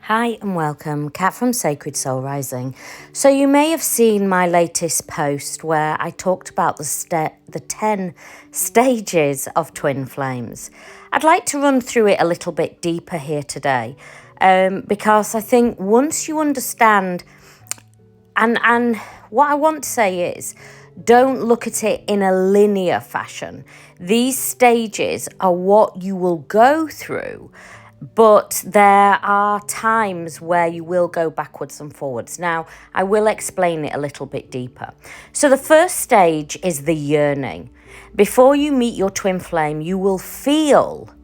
Hi and welcome, Kat from Sacred Soul Rising. So you may have seen my latest post where I talked about the 10 stages of twin flames. I'd like to run through it a little bit deeper here today because I think once you understand, and what I want to say is, don't look at it in a linear fashion. These stages are what you will go through, but there are times where you will go backwards and forwards. Now, I will explain it a little bit deeper. So the first stage is the yearning. Before you meet your twin flame, you will feel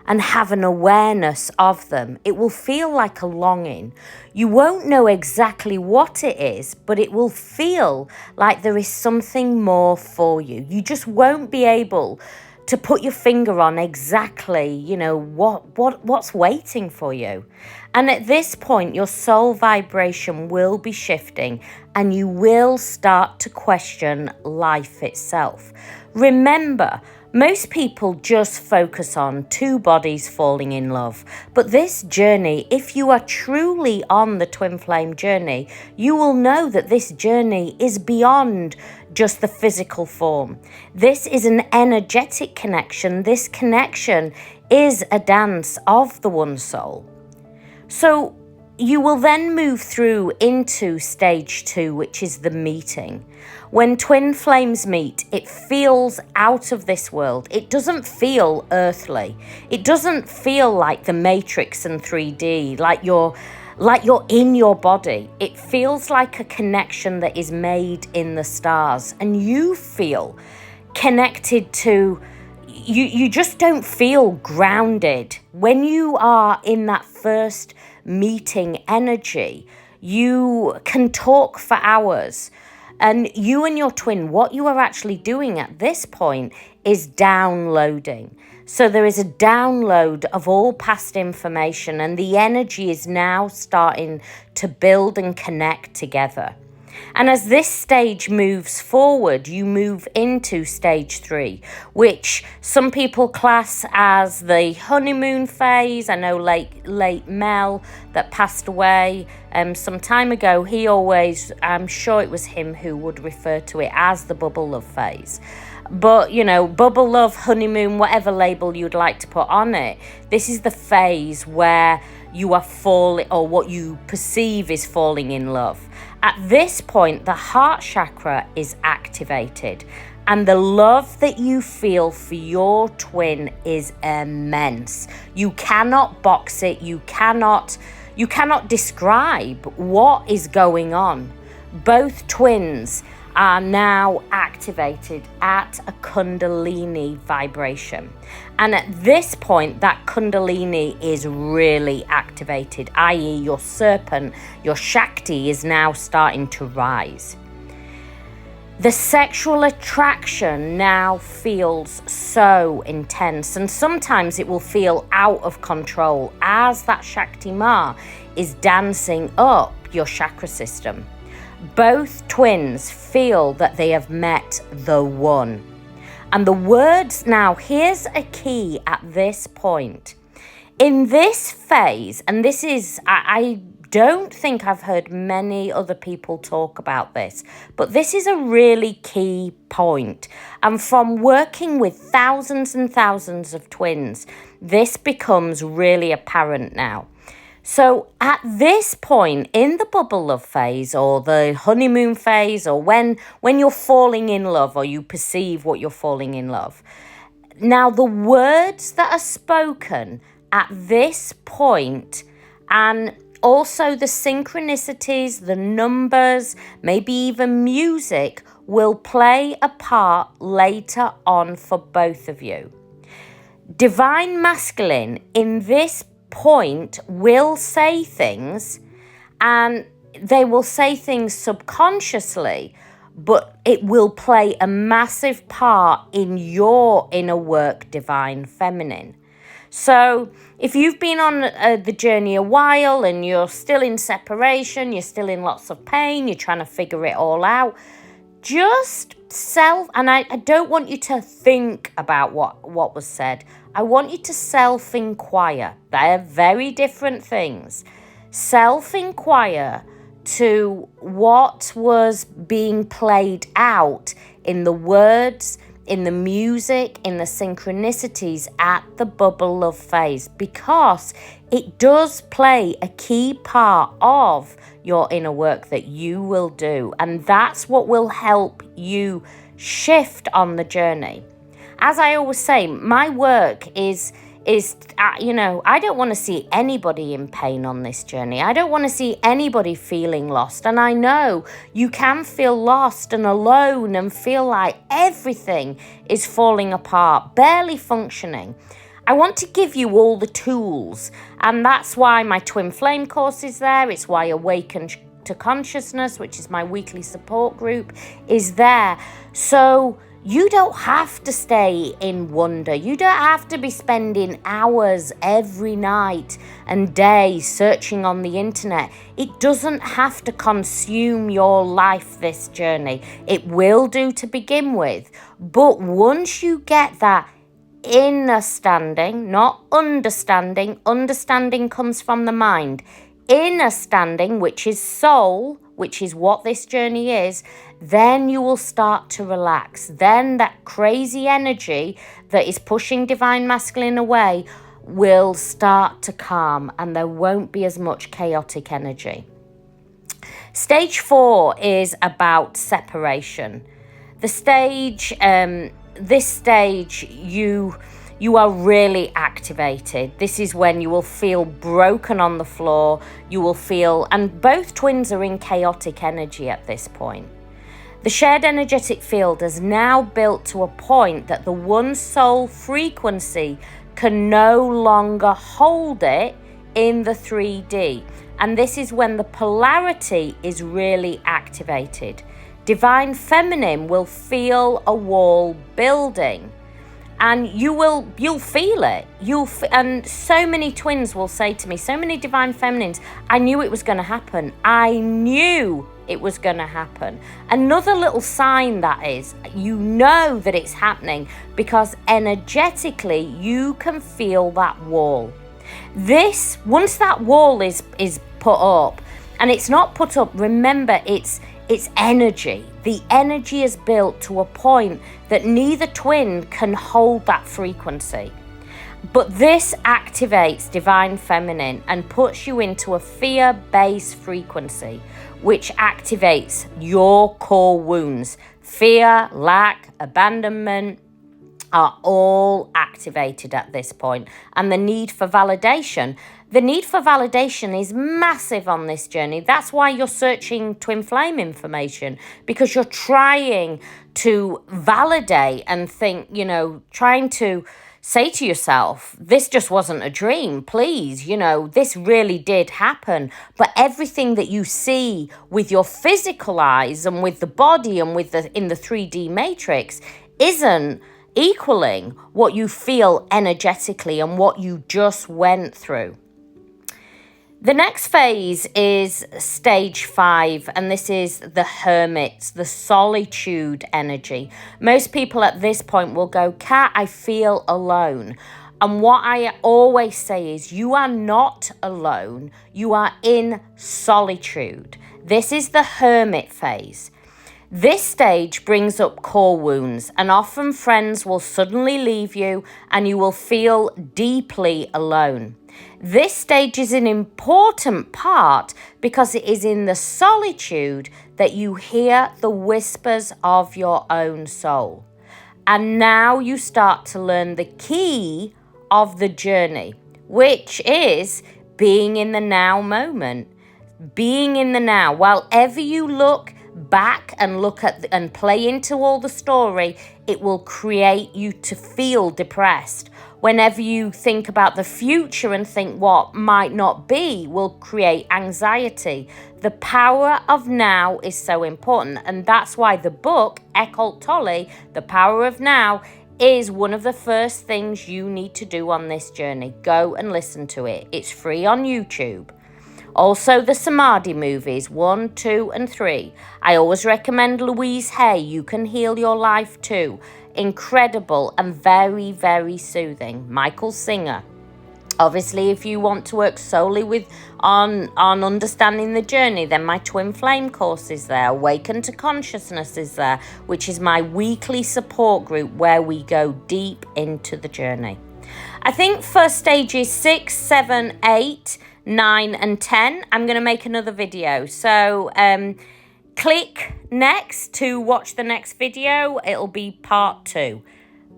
and have an awareness of them. It will feel like a longing. You won't know exactly what it is, but it will feel like there is something more for you. You just won't be able to put your finger on exactly, what's waiting for you. And at this point, your soul vibration will be shifting and you will start to question life itself. Remember, most people just focus on two bodies falling in love. But this journey, if you are truly on the twin flame journey, you will know that this journey is beyond just the physical form. This is an energetic connection. This connection is a dance of the one soul. So you will then move through into stage 2, which is the meeting. When twin flames meet, it feels out of this world. It doesn't feel earthly. It doesn't feel like the Matrix and 3D, like you're in your body. It feels like a connection that is made in the stars, and you feel connected to. You just don't feel grounded. When you are in that first meeting energy, you can talk for hours. And you and your twin, what you are actually doing at this point is downloading. So there is a download of all past information, and the energy is now starting to build and connect together. And as this stage moves forward, you move into stage 3, which some people class as the honeymoon phase. I know late Mel that passed away some time ago, he always, I'm sure it was him who would refer to it as the bubble love phase. But, bubble love, honeymoon, whatever label you'd like to put on it, this is the phase where you are falling, or what you perceive is falling in love. At this point, the heart chakra is activated, and the love that you feel for your twin is immense. You cannot box it. You cannot describe what is going on. Both twins are now activated at a Kundalini vibration. And at this point, that Kundalini is really activated, i.e. your serpent, your Shakti is now starting to rise. The sexual attraction now feels so intense, and sometimes it will feel out of control as that Shakti Ma is dancing up your chakra system. Both twins feel that they have met the one. And the words now, here's a key at this point. In this phase, and this is, I don't think I've heard many other people talk about this, but this is a really key point. And from working with thousands and thousands of twins, this becomes really apparent now. So at this point in the bubble love phase, or the honeymoon phase, or when you're falling in love, or you perceive what you're falling in love, now the words that are spoken at this point, and also the synchronicities, the numbers, maybe even music, will play a part later on for both of you. Divine Masculine in this point will say things, and they will say things subconsciously, but it will play a massive part in your inner work, Divine Feminine. So if you've been on the journey a while and you're still in separation, you're still in lots of pain, you're trying to figure it all out, just and I don't want you to think about what was said. I want you to self-inquire. They're very different things. self-inquire to what was being played out in the words, in the music, in the synchronicities at the bubble love phase, because it does play a key part of your inner work that you will do. And that's what will help you shift on the journey. As I always say, my work is I don't want to see anybody in pain on this journey. I don't want to see anybody feeling lost. And I know you can feel lost and alone and feel like everything is falling apart, barely functioning. I want to give you all the tools, and that's why my Twin Flame course is there. It's why Awaken to Consciousness, which is my weekly support group, is there. So you don't have to stay in wonder. You don't have to be spending hours every night and day searching on the internet. It doesn't have to consume your life, this journey. It will do to begin with. But once you get that inner standing, not understanding. Understanding comes from the mind. Inner standing, which is soul, which is what this journey is, then you will start to relax. Then that crazy energy that is pushing Divine Masculine away will start to calm, and there won't be as much chaotic energy. Stage 4 is about separation. This stage, you are really activated. This is when you will feel broken on the floor. You will feel, and both twins are in chaotic energy at this point. The shared energetic field has now built to a point that the one soul frequency can no longer hold it in the 3D. And this is when the polarity is really activated. Divine Feminine will feel a wall building. And you'll feel it. And so many twins will say to me, so many Divine Feminines, I knew it was going to happen. I knew it was going to happen. Another little sign that is, you know that it's happening because energetically you can feel that wall. Once that wall is put up, and it's not put up, remember, it's energy. The energy is built to a point that neither twin can hold that frequency. But this activates Divine Feminine and puts you into a fear-based frequency, which activates your core wounds. Fear, lack, abandonment are all activated at this point. And the need for validation. The need for validation is massive on this journey. That's why you're searching Twin Flame information, because you're trying to validate and think, trying to say to yourself, this just wasn't a dream, please, this really did happen. But everything that you see with your physical eyes and with the body and in the 3D matrix isn't equaling what you feel energetically and what you just went through. The next phase is stage 5, and this is the hermit, the solitude energy. Most people at this point will go, Kat, I feel alone. And what I always say is, you are not alone. You are in solitude. This is the hermit phase. This stage brings up core wounds, and often friends will suddenly leave you and you will feel deeply alone. This stage is an important part because it is in the solitude that you hear the whispers of your own soul. And now you start to learn the key of the journey, which is being in the now moment. Being in the now. While ever you look back and look at and play into all the story, it will create you to feel depressed. Whenever you think about the future and think what might not be, will create anxiety. The power of now is so important, and that's why the book Eckhart Tolle, The Power of Now, is one of the first things you need to do on this journey. Go and listen to it. It's free on YouTube. Also, the Samadhi movies, 1, 2, and 3. I always recommend Louise Hay, You Can Heal Your Life Too. Incredible and very, very soothing. Michael Singer. Obviously, if you want to work solely on understanding the journey, then my Twin Flame course is there. Awaken to Consciousness is there, which is my weekly support group where we go deep into the journey. I think for stages 6, 7, 8, 9 and 10, I'm going to make another video. So click next to watch the next video. It'll be part 2.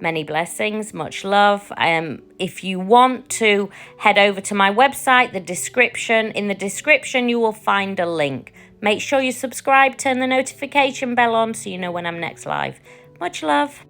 Many blessings, much love. If you want to head over to my website, in the description you will find a link. Make sure you subscribe, turn the notification bell on so you know when I'm next live. Much love.